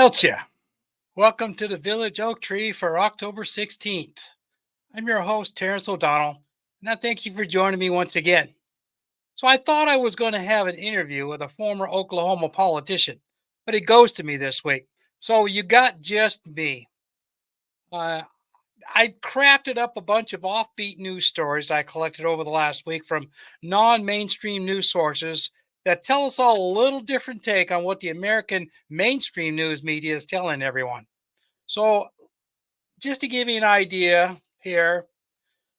Fáilte. Welcome to the Village Oak Tree for October 16th. I'm your host, Terrance Ó Domhnaill, and I thank you for joining me once again. So I thought I was going to have an interview with a former Oklahoma politician, but he ghosted me this week. So you got just me. Uh, I crafted up a bunch of offbeat news stories I collected over the last week from non-mainstream news sources that tell us all a little different take on what the American mainstream news media is telling everyone. So, just to give you an idea here,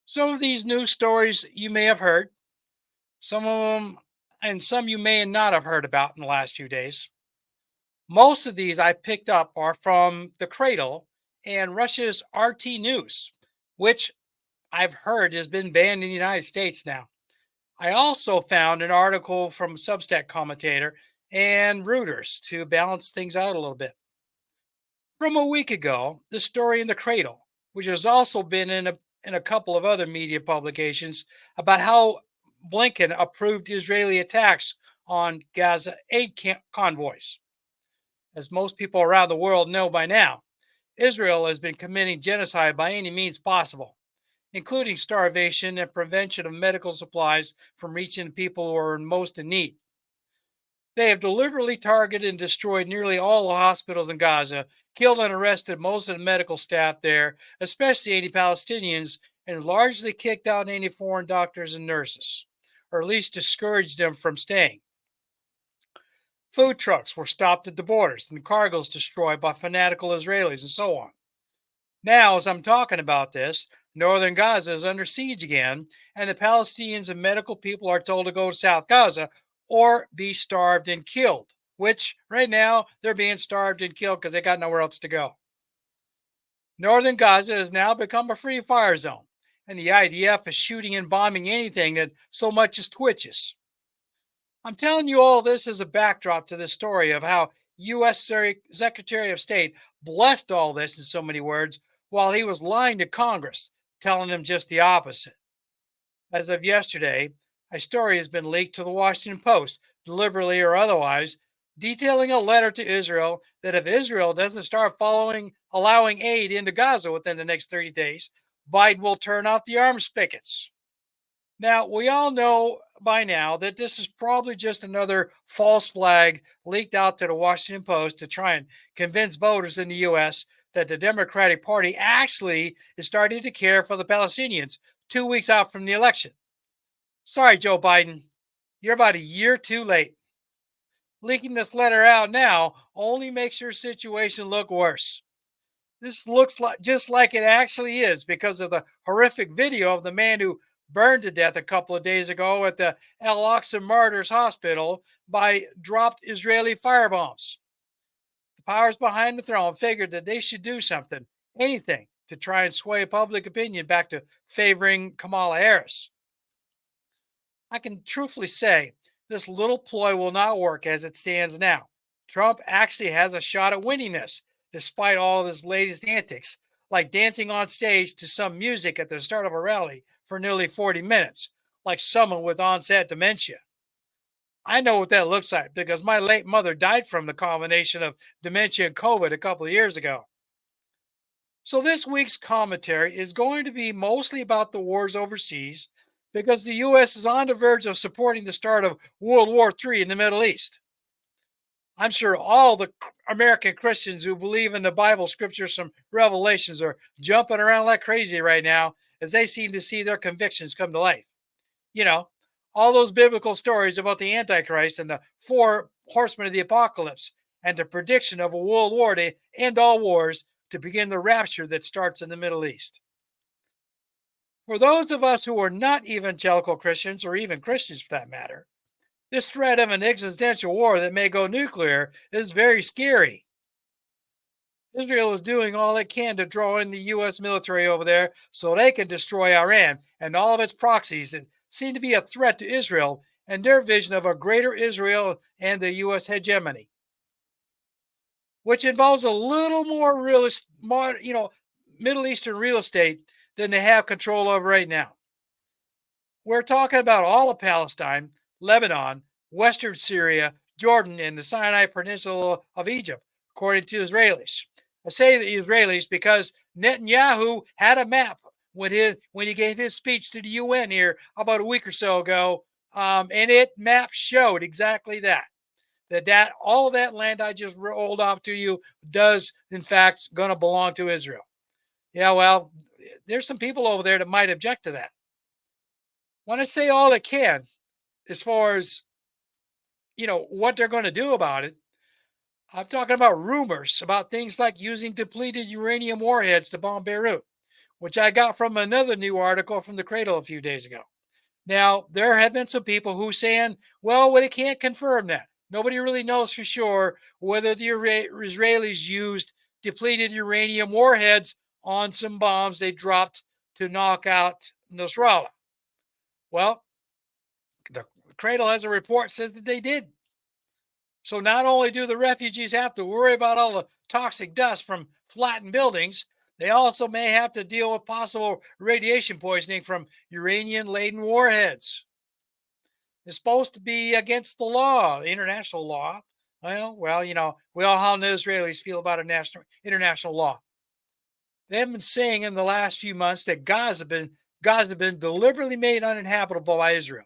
some of these news stories you may have heard, some of them, and some you may not have heard about in the last few days. Most of these I picked up are from The Cradle and Russia's RT News, which I've heard has been banned in the United States now. I also found an article from Substack commentator and Reuters to balance things out a little bit. From a week ago, the story in The Cradle, which has also been in a couple of other media publications, about how Blinken approved Israeli attacks on Gaza aid convoys. As most people around the world know by now, Israel has been committing genocide by any means possible, including starvation and prevention of medical supplies from reaching people who are most in need. They have deliberately targeted and destroyed nearly all the hospitals in Gaza, killed and arrested most of the medical staff there, especially any Palestinians, and largely kicked out any foreign doctors and nurses, or at least discouraged them from staying. Food trucks were stopped at the borders and cargoes destroyed by fanatical Israelis and so on. Now, as I'm talking about this, northern Gaza is under siege again, and the Palestinians and medical people are told to go to South Gaza or be starved and killed, which right now they're being starved and killed because they got nowhere else to go. Northern Gaza has now become a free fire zone, and the IDF is shooting and bombing anything that so much as twitches. I'm telling you all this as a backdrop to the story of how U.S. Secretary of State blessed all this in so many words while he was lying to Congress, telling them just the opposite. As of yesterday, a story has been leaked to the Washington Post, deliberately or otherwise, detailing a letter to Israel that if Israel doesn't start allowing aid into Gaza within the next 30 days, Biden will turn off the arms spigots. Now, we all know by now that this is probably just another false flag leaked out to the Washington Post to try and convince voters in the U.S. that the Democratic Party actually is starting to care for the Palestinians 2 weeks out from the election. Sorry, Joe Biden, you're about a year too late. Leaking this letter out now only makes your situation look worse. This looks just like it actually is because of the horrific video of the man who burned to death a couple of days ago at the Al-Aqsa Martyrs Hospital by dropped Israeli firebombs. The powers behind the throne figured that they should do something, anything, to try and sway public opinion back to favoring Kamala Harris. I can truthfully say this little ploy will not work as it stands now. Trump actually has a shot at winning this, despite all of his latest antics, like dancing on stage to some music at the start of a rally for nearly 40 minutes, like someone with onset dementia. I know what that looks like because my late mother died from the combination of dementia and COVID a couple of years ago. So this week's commentary is going to be mostly about the wars overseas because the U.S. is on the verge of supporting the start of World War III in the Middle East. I'm sure all the American Christians who believe in the Bible scriptures from Revelations are jumping around like crazy right now as they seem to see their convictions come to life. You know, all those biblical stories about the Antichrist and the 4 horsemen of the apocalypse and the prediction of a world war to end all wars to begin the rapture that starts in the Middle East. For those of us who are not evangelical Christians, or even Christians for that matter, this threat of an existential war that may go nuclear is very scary. Israel is doing all it can to draw in the U.S. military over there so they can destroy Iran and all of its proxies that seem to be a threat to Israel and their vision of a greater Israel and the U.S. hegemony, which involves a little more Middle Eastern real estate than they have control over right now. We're talking about all of Palestine, Lebanon, Western Syria, Jordan, and the Sinai Peninsula of Egypt, according to Israelis. I say the Israelis because Netanyahu had a map when he gave his speech to the UN here about a week or so ago, and it map showed exactly that all of that land I just rolled off to you does in fact going to belong to Israel. Yeah, well, there's some people over there that might object to that. When I say all it can, as far as what they're going to do about it, I'm talking about rumors about things like using depleted uranium warheads to bomb Beirut, which I got from another new article from the Cradle a few days ago. Now, there have been some people who saying, well, they can't confirm that. Nobody really knows for sure whether the Israelis used depleted uranium warheads on some bombs they dropped to knock out Nasrallah. Well, the Cradle has a report says that they did. So not only do the refugees have to worry about all the toxic dust from flattened buildings, they also may have to deal with possible radiation poisoning from uranium-laden warheads. It's supposed to be against the law, international law. Well, we all how the Israelis feel about international law. They have been saying in the last few months that Gaza have been deliberately made uninhabitable by Israel.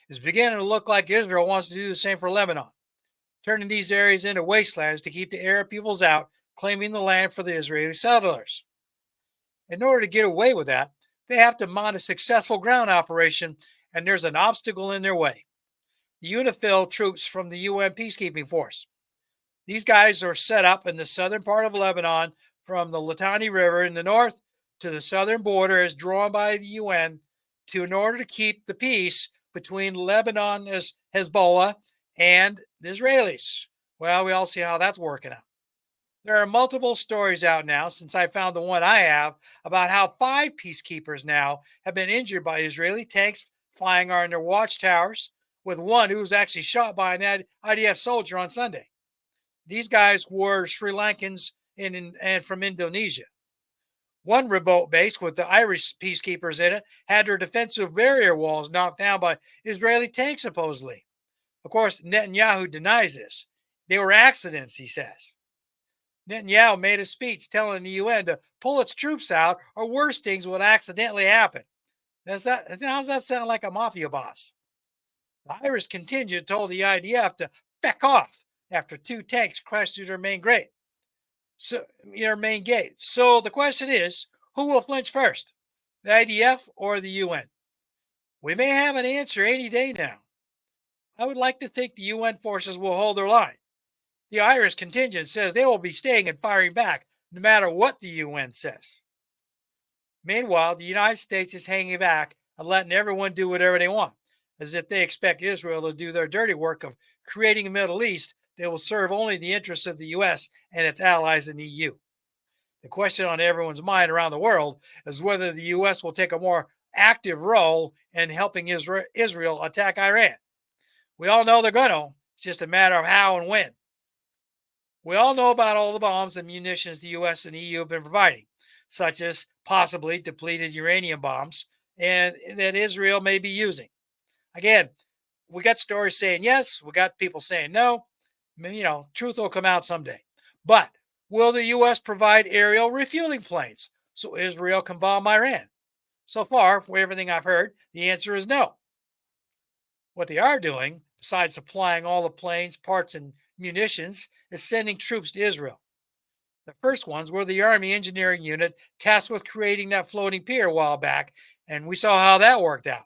It's beginning to look like Israel wants to do the same for Lebanon, turning these areas into wastelands to keep the Arab peoples out, claiming the land for the Israeli settlers. In order to get away with that, they have to mount a successful ground operation, and there's an obstacle in their way. The UNIFIL troops from the UN peacekeeping force. These guys are set up in the southern part of Lebanon from the Litani River in the north to the southern border as drawn by the UN in order to keep the peace between Lebanon as Hezbollah and the Israelis. Well, we all see how that's working out. There are multiple stories out now since I found the one I have about how 5 peacekeepers now have been injured by Israeli tanks flying on their watchtowers, with one who was actually shot by an IDF soldier on Sunday. These guys were Sri Lankans and from Indonesia. One remote base with the Irish peacekeepers in it had their defensive barrier walls knocked down by Israeli tanks, supposedly. Of course, Netanyahu denies this. They were accidents, he says. Netanyahu made a speech telling the UN to pull its troops out or worse things would accidentally happen. How does that sound like a mafia boss? The Irish contingent told the IDF to back off after 2 tanks crashed through their main gate. So the question is, who will flinch first, the IDF or the UN? We may have an answer any day now. I would like to think the UN forces will hold their line. The Irish contingent says they will be staying and firing back no matter what the UN says. Meanwhile, the United States is hanging back and letting everyone do whatever they want, as if they expect Israel to do their dirty work of creating a Middle East that will serve only the interests of the U.S. and its allies in the EU. The question on everyone's mind around the world is whether the U.S. will take a more active role in helping Israel attack Iran. We all know they're going to. It's just a matter of how and when. We all know about all the bombs and munitions the U.S. and EU have been providing, such as possibly depleted uranium bombs, and that Israel may be using. Again, we got stories saying yes, we got people saying no. Truth will come out someday. But will the U.S. provide aerial refueling planes so Israel can bomb Iran? So far, for everything I've heard, the answer is no. What they are doing, besides supplying all the planes, parts, and munitions, is sending troops to Israel. The first ones were the Army Engineering Unit tasked with creating that floating pier a while back, and we saw how that worked out.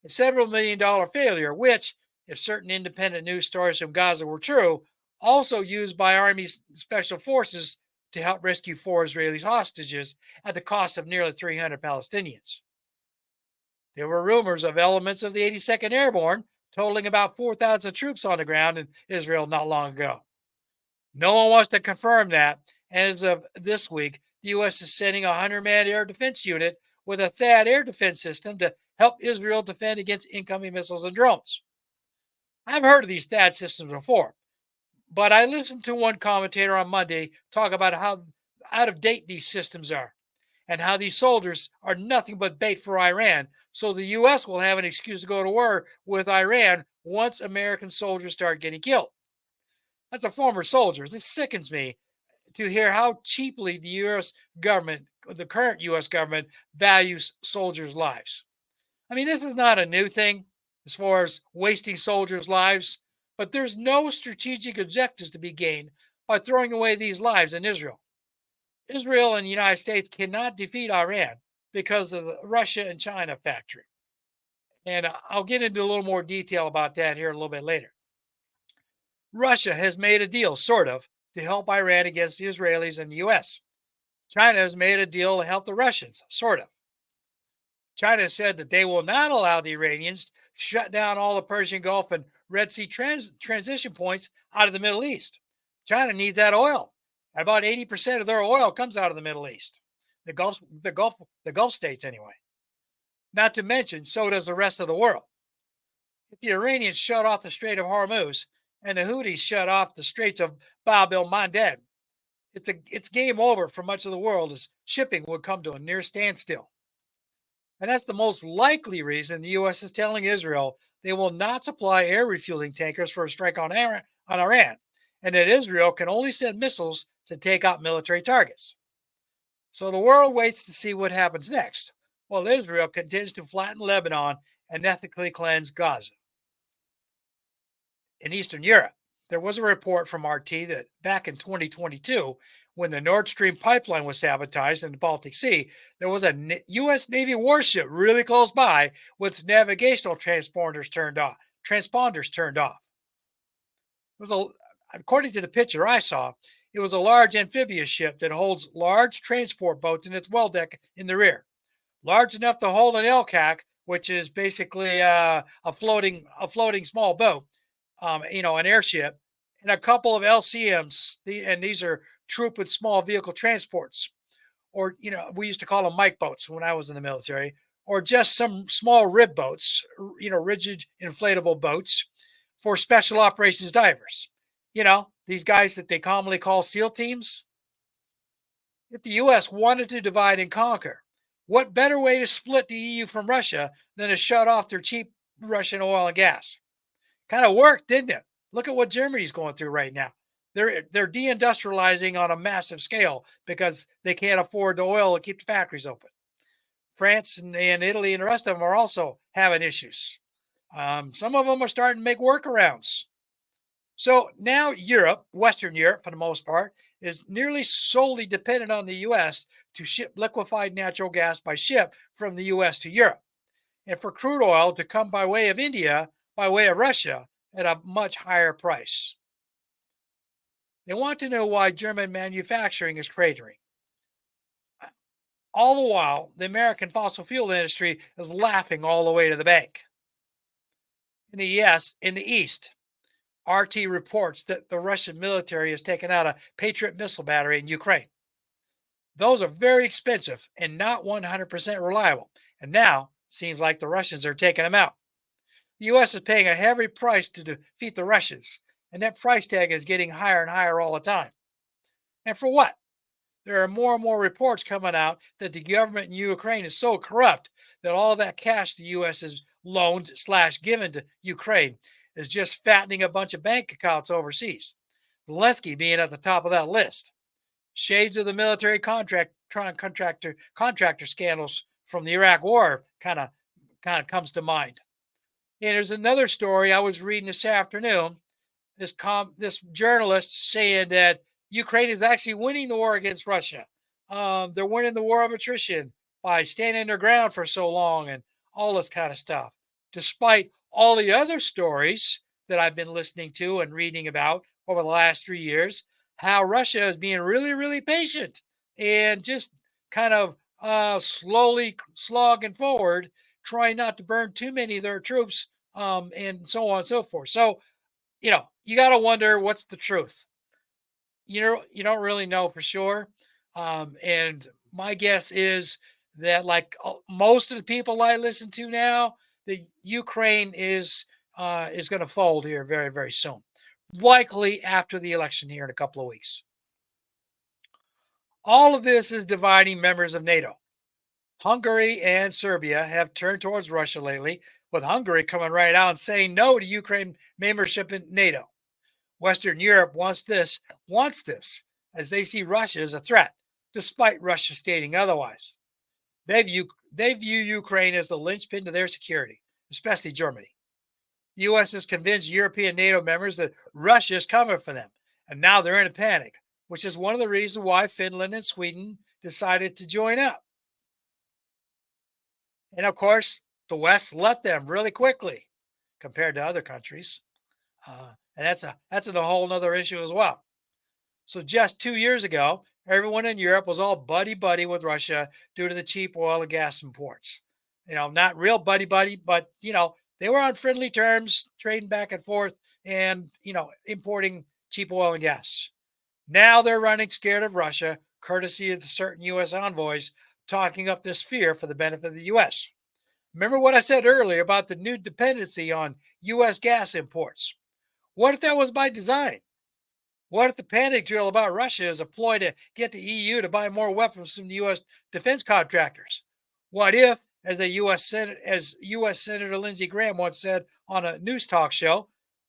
A several million-dollar failure, which, if certain independent news stories from Gaza were true, also used by Army Special Forces to help rescue 4 Israeli hostages at the cost of nearly 300 Palestinians. There were rumors of elements of the 82nd Airborne totaling about 4,000 troops on the ground in Israel not long ago. No one wants to confirm that, and as of this week, the U.S. is sending a 100-man air defense unit with a THAAD air defense system to help Israel defend against incoming missiles and drones. I've heard of these THAAD systems before, but I listened to one commentator on Monday talk about how out of date these systems are and how these soldiers are nothing but bait for Iran, so the U.S. will have an excuse to go to war with Iran once American soldiers start getting killed. as a former soldier, this sickens me to hear how cheaply the U.S. government, the current U.S. government, values soldiers' lives. I mean, this is not a new thing as far as wasting soldiers' lives, but there's no strategic objectives to be gained by throwing away these lives in Israel. Israel and the United States cannot defeat Iran because of the Russia and China factory. And I'll get into a little more detail about that here a little bit later. Russia has made a deal, sort of, to help Iran against the Israelis and the US. China has made a deal to help the Russians, sort of. China said that they will not allow the Iranians to shut down all the Persian Gulf and Red Sea transition points out of the Middle East. China needs that oil. About 80% of their oil comes out of the Middle East, the Gulf states anyway. Not to mention, so does the rest of the world. If the Iranians shut off the Strait of Hormuz and the Houthis shut off the Straits of Bab el Mandeb, it's game over for much of the world as shipping would come to a near standstill. And that's the most likely reason the U.S. is telling Israel they will not supply air refueling tankers for a strike on Iran, and that Israel can only send missiles to take out military targets. So the world waits to see what happens next, while Israel continues to flatten Lebanon and ethnically cleanse Gaza. In Eastern Europe, there was a report from RT that back in 2022, when the Nord Stream pipeline was sabotaged in the Baltic Sea, there was a U.S. Navy warship really close by with its navigational transponders turned off. It was according to the picture I saw, it was a large amphibious ship that holds large transport boats in its well deck in the rear, large enough to hold an LCAC, which is basically a floating small boat, an airship, and a couple of LCMs, and these are troop and small vehicle transports, or we used to call them Mike boats when I was in the military, or just some small rib boats, rigid inflatable boats for special operations divers. These guys that they commonly call SEAL teams. If the U.S. wanted to divide and conquer, what better way to split the EU from Russia than to shut off their cheap Russian oil and gas? Kind of worked, didn't it? Look at what Germany's going through right now. They're deindustrializing on a massive scale because they can't afford the oil to keep the factories open. France and Italy and the rest of them are also having issues. Some of them are starting to make workarounds. So now Europe, Western Europe for the most part, is nearly solely dependent on the U.S. to ship liquefied natural gas by ship from the U.S. to Europe, and for crude oil to come by way of India, by way of Russia, at a much higher price. They want to know why German manufacturing is cratering. All the while, the American fossil fuel industry is laughing all the way to the bank. In the East, RT reports that the Russian military has taken out a Patriot missile battery in Ukraine. Those are very expensive and not 100% reliable, and now it seems like the Russians are taking them out. The U.S. is paying a heavy price to defeat the Russians, and that price tag is getting higher and higher all the time. And for what? There are more and more reports coming out that the government in Ukraine is so corrupt that all that cash the U.S. has loaned / given to Ukraine is just fattening a bunch of bank accounts overseas. Zelensky being at the top of that list. Shades of the military contractor scandals from the Iraq War kind of comes to mind. And there's another story I was reading this afternoon. This journalist saying that Ukraine is actually winning the war against Russia. They're winning the war of attrition by standing their ground for so long and all this kind of stuff, despite all the other stories that I've been listening to and reading about over the last 3 years, how Russia is being really, really patient and just kind of slowly slogging forward, trying not to burn too many of their troops, and so on and so forth. So, you got to wonder what's the truth. You don't really know for sure. And my guess is that, like most of the people I listen to now, the Ukraine is going to fold here very, very soon, likely after the election here in a couple of weeks. All of this is dividing members of NATO. Hungary and Serbia have turned towards Russia lately, with Hungary coming right out and saying no to Ukraine membership in NATO. Western Europe wants this, as they see Russia as a threat, despite Russia stating otherwise. They view Ukraine as the linchpin to their security, especially Germany. The U.S. has convinced European NATO members that Russia is coming for them, and now they're in a panic, which is one of the reasons why Finland and Sweden decided to join up. And of course, the West let them really quickly compared to other countries. And that's a whole other issue as well. So just 2 years ago, everyone in Europe was all buddy buddy with Russia due to the cheap oil and gas imports. Not real buddy buddy, but they were on friendly terms, trading back and forth, and importing cheap oil and gas. Now they're running scared of Russia, courtesy of the certain U.S. envoys talking up this fear for the benefit of the U.S. Remember what I said earlier about the new dependency on U.S. gas imports? What if that was by design? What if the panic drill about Russia is a ploy to get the EU to buy more weapons from the U.S. defense contractors? What if, as U.S. Senator Lindsey Graham once said on a news talk show,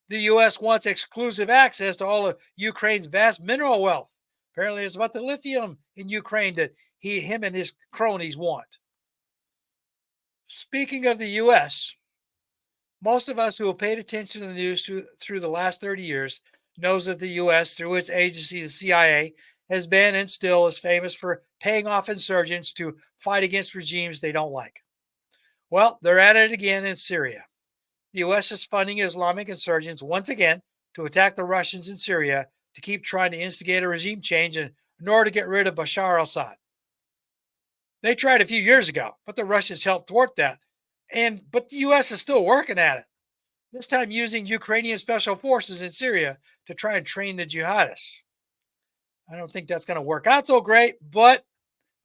the U.S. wants exclusive access to all of Ukraine's vast mineral wealth? Apparently, it's about the lithium in Ukraine that him and his cronies want. Speaking of the U.S., most of us who have paid attention to the news through the last 30 years knows that the U.S., through its agency, the CIA, has been and still is famous for paying off insurgents to fight against regimes they don't like. Well, they're at it again in Syria. The U.S. is funding Islamic insurgents once again to attack the Russians in Syria to keep trying to instigate a regime change in order to get rid of Bashar al-Assad. They tried a few years ago, but the Russians helped thwart that. But the U.S. is still working at it, this time using Ukrainian special forces in Syria to try and train the jihadists. I don't think that's going to work out so great, but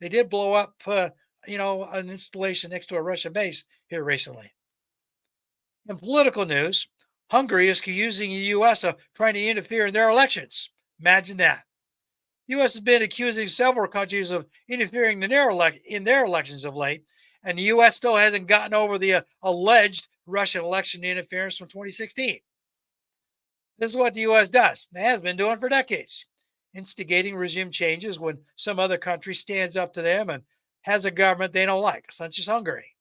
they did blow up, an installation next to a Russian base here recently. In political news, Hungary is accusing the U.S. of trying to interfere in their elections. Imagine that. The U.S. has been accusing several countries of interfering in their elections of late, and the U.S. still hasn't gotten over the alleged Russian election interference from 2016. This is what the U.S. does. It has been doing for decades, instigating regime changes when some other country stands up to them and has a government they don't like, such as Hungary.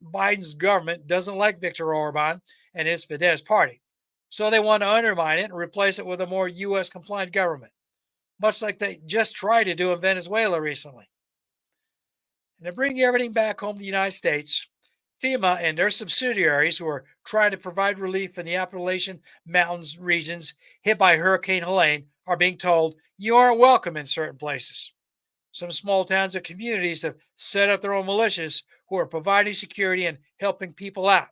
Biden's government doesn't like Viktor Orban and his Fidesz party, so they want to undermine it and replace it with a more U.S. compliant government, much like they just tried to do in Venezuela recently. And to bring everything back home to the United States, FEMA and their subsidiaries who are trying to provide relief in the Appalachian Mountains regions hit by Hurricane Helene are being told you aren't welcome in certain places. Some small towns and communities have set up their own militias who are providing security and helping people out.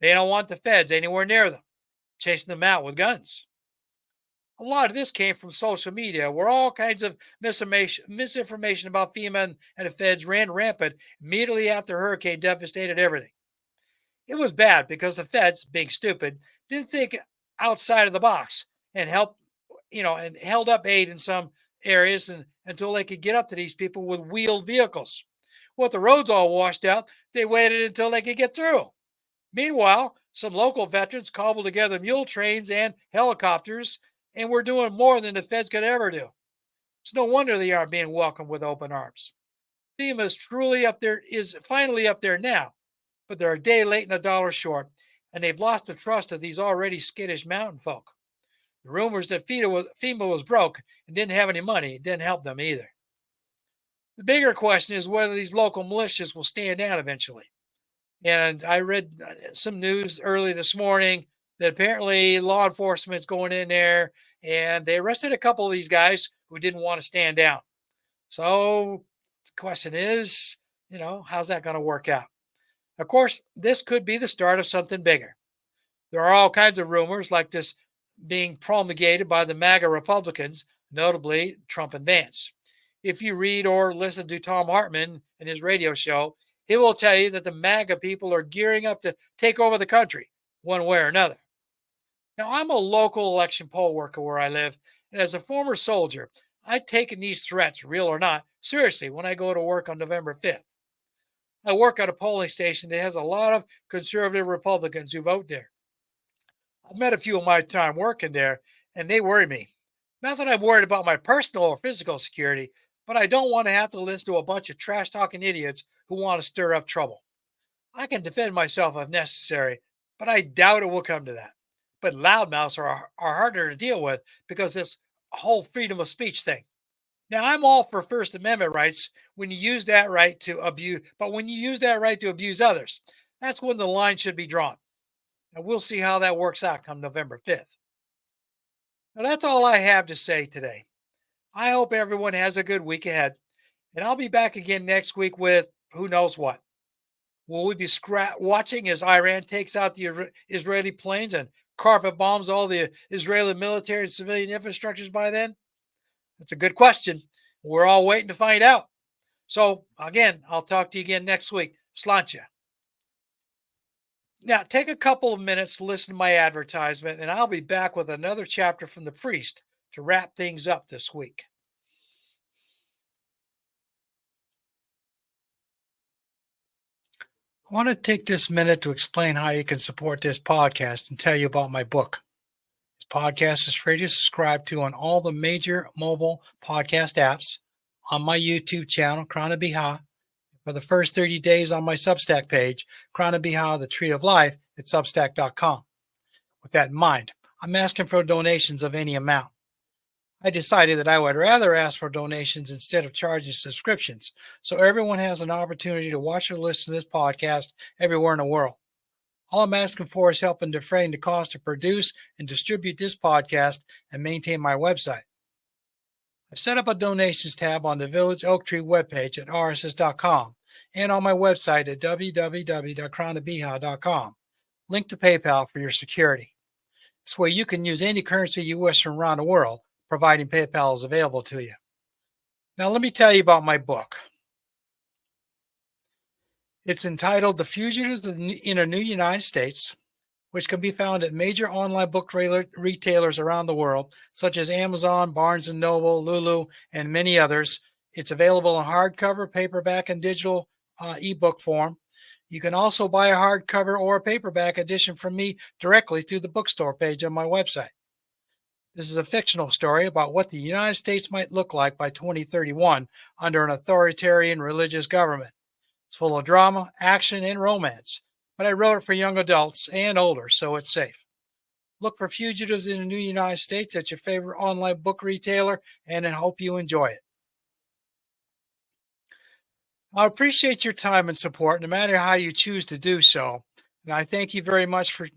They don't want the feds anywhere near them, chasing them out with guns. A lot of this came from social media, where all kinds of misinformation about FEMA and the feds ran rampant immediately after hurricane devastated everything. It was bad because the feds, being stupid, didn't think outside of the box and held up aid in some areas until they could get up to these people with wheeled vehicles. With the roads all washed out, they waited until they could get through. Meanwhile, some local veterans cobbled together mule trains and helicopters, and we're doing more than the feds could ever do. It's no wonder they aren't being welcomed with open arms. FEMA is finally up there now, but they're a day late and a dollar short, and they've lost the trust of these already skittish mountain folk. The rumors that FEMA was broke and didn't have any money didn't help them either. The bigger question is whether these local militias will stand down eventually. And I read some news early this morning that apparently law enforcement's going in there and they arrested a couple of these guys who didn't want to stand down. So the question is, how's that going to work out? Of course, this could be the start of something bigger. There are all kinds of rumors like this being promulgated by the MAGA Republicans, notably Trump and Vance. If you read or listen to Tom Hartman in his radio show, he will tell you that the MAGA people are gearing up to take over the country one way or another. Now, I'm a local election poll worker where I live, and as a former soldier, I've taken these threats, real or not, seriously when I go to work on November 5th. I work at a polling station that has a lot of conservative Republicans who vote there. I've met a few of my time working there, and they worry me. Not that I'm worried about my personal or physical security, but I don't want to have to listen to a bunch of trash talking idiots who want to stir up trouble. I can defend myself if necessary, but I doubt it will come to that. But loudmouths are harder to deal with because this whole freedom of speech thing. Now, I'm all for First Amendment rights when you use that right to abuse, but when you use that right to abuse others, that's when the line should be drawn. And we'll see how that works out come November 5th. Now, that's all I have to say today. I hope everyone has a good week ahead, and I'll be back again next week with who knows what. Will we be watching as Iran takes out the Israeli planes and carpet bombs all the Israeli military and civilian infrastructures by then? That's a good question. We're all waiting to find out. So, again, I'll talk to you again next week. Sláinte. Now, take a couple of minutes to listen to my advertisement, and I'll be back with another chapter from the priest to wrap things up this week. I want to take this minute to explain how you can support this podcast and tell you about my book. This podcast is free to subscribe to on all the major mobile podcast apps, on my YouTube channel, Krana Biha, for the first 30 days on my Substack page, Krana Biha, the Tree of Life, at substack.com. With that in mind, I'm asking for donations of any amount. I decided that I would rather ask for donations instead of charging subscriptions, so everyone has an opportunity to watch or listen to this podcast everywhere in the world. All I'm asking for is help in defraying the cost to produce and distribute this podcast and maintain my website. I've set up a donations tab on the Village Oak Tree webpage at rss.com and on my website at www.kranabiha.com. Link to PayPal for your security. This way you can use any currency you wish from around the world, providing PayPal is available to you. Now let me tell you about my book. It's entitled The Fugitives in a New United States, which can be found at major online book retailers around the world, such as Amazon, Barnes & Noble, Lulu, and many others. It's available in hardcover, paperback, and digital ebook form. You can also buy a hardcover or a paperback edition from me directly through the bookstore page on my website. This is a fictional story about what the United States might look like by 2031 under an authoritarian religious government. It's full of drama, action, and romance, but I wrote it for young adults and older, so it's safe. Look for Fugitives in the New United States at your favorite online book retailer, and I hope you enjoy it. I appreciate your time and support, no matter how you choose to do so. And I thank you very much for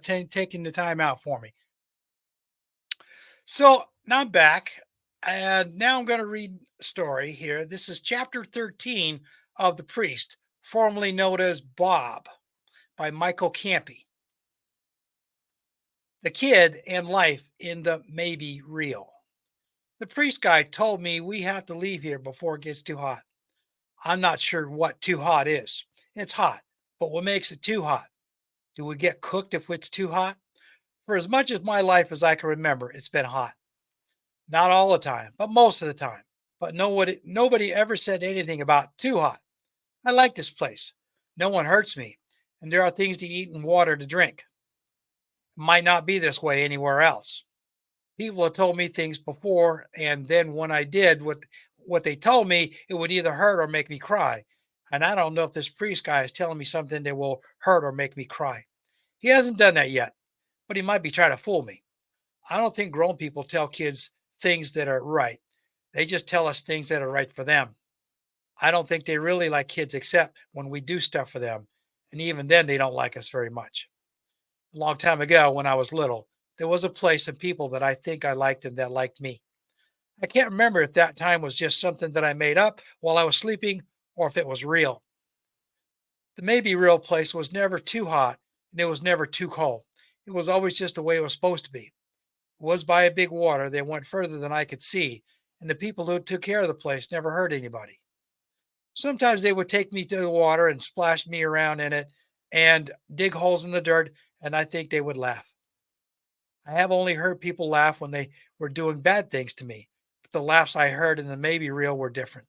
taking the time out for me. So now I'm back, and now I'm going to read a story here. This is chapter 13 of The Priest, formerly known as Bob, by Michael Campy. The Kid and Life in the Maybe Real. The priest guy told me we have to leave here before it gets too hot. I'm not sure what too hot is. It's hot, but what makes it too hot? Do we get cooked if it's too hot? For as much of my life as I can remember, it's been hot. Not all the time, but most of the time. But nobody ever said anything about too hot. I like this place. No one hurts me, and there are things to eat and water to drink. It might not be this way anywhere else. People have told me things before, and then when I did what they told me, it would either hurt or make me cry. And I don't know if this priest guy is telling me something that will hurt or make me cry. He hasn't done that yet, but he might be trying to fool me. I don't think grown people tell kids things that are right. They just tell us things that are right for them. I don't think they really like kids except when we do stuff for them. And even then, they don't like us very much. A long time ago, when I was little, there was a place and people that I think I liked and that liked me. I can't remember if that time was just something that I made up while I was sleeping or if it was real. The maybe real place was never too hot and it was never too cold. It was always just the way it was supposed to be. It was by a big water that went further than I could see, and the people who took care of the place never hurt anybody. Sometimes they would take me to the water and splash me around in it and dig holes in the dirt, and I think they would laugh. I have only heard people laugh when they were doing bad things to me, but the laughs I heard in the maybe real were different.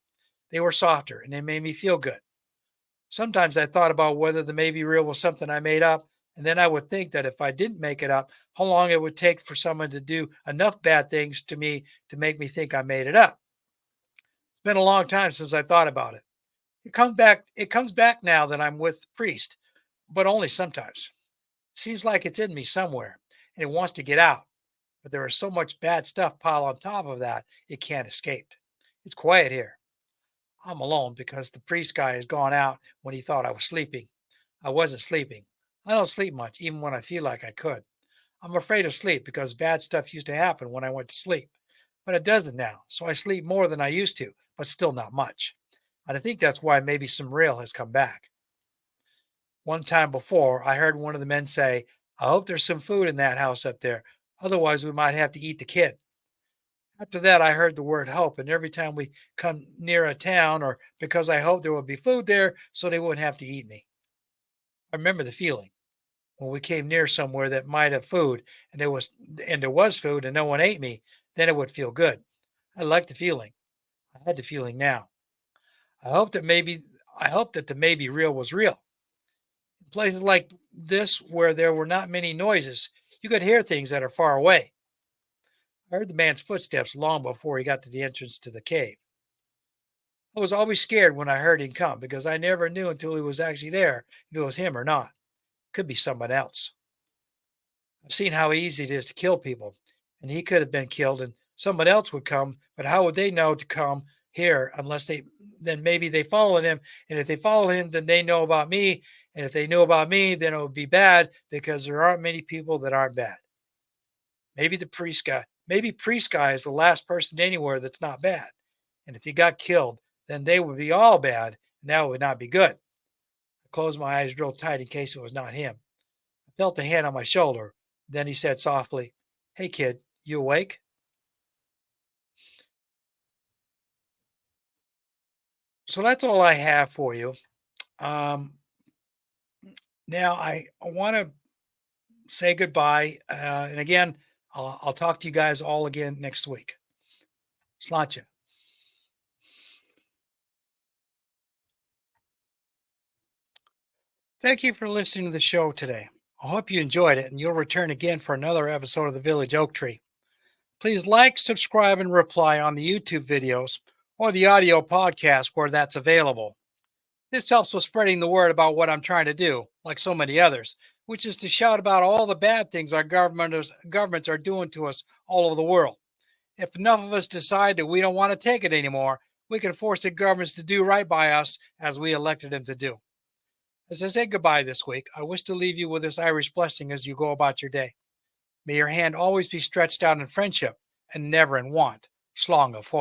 They were softer and they made me feel good. Sometimes I thought about whether the maybe real was something I made up, And then I would think that if I didn't make it up, how long it would take for someone to do enough bad things to me to make me think I made it up. It's been a long time since I thought about it. It comes back now that I'm with the priest, but only sometimes. Seems like it's in me somewhere and it wants to get out. But there is so much bad stuff piled on top of that, it can't escape. It's quiet here. I'm alone because the priest guy has gone out when he thought I was sleeping. I wasn't sleeping. I don't sleep much, even when I feel like I could. I'm afraid of sleep because bad stuff used to happen when I went to sleep, but it doesn't now. So I sleep more than I used to, but still not much. And I think that's why maybe some real has come back. One time before, I heard one of the men say, I hope there's some food in that house up there. Otherwise, we might have to eat the kid. After that, I heard the word hope. And every time we come near a town, or because I hoped there would be food there so they wouldn't have to eat me. I remember the feeling when we came near somewhere that might have food and there was food and no one ate me, then it would feel good. I like the feeling. I had the feeling now. I hope that maybe I hope that the maybe real was real. In places like this where there were not many noises, you could hear things that are far away. I heard the man's footsteps long before he got to the entrance to the cave. I was always scared when I heard him come because I never knew until he was actually there if it was him or not. Could be someone else. I've seen how easy it is to kill people, and he could have been killed and someone else would come, but how would they know to come here unless then maybe they followed him, and if they follow him, then they know about me, and if they knew about me, then it would be bad because there aren't many people that aren't bad. Maybe priest guy is the last person anywhere that's not bad, and if he got killed, then they would be all bad, and that would not be good. I closed my eyes real tight in case it was not him. I felt a hand on my shoulder. Then he said softly, Hey kid, you awake? So that's all I have for you. Um, Now I want to say goodbye. And again, I'll talk to you guys all again next week. Sláinte. Thank you for listening to the show today. I hope you enjoyed it and you'll return again for another episode of the Village Oak Tree. Please like, subscribe, and reply on the YouTube videos or the audio podcast where that's available. This helps with spreading the word about what I'm trying to do, like so many others, which is to shout about all the bad things our governments are doing to us all over the world. If enough of us decide that we don't want to take it anymore, we can force the governments to do right by us as we elected them to do. As I say goodbye this week, I wish to leave you with this Irish blessing as you go about your day. May your hand always be stretched out in friendship and never in want. Slán go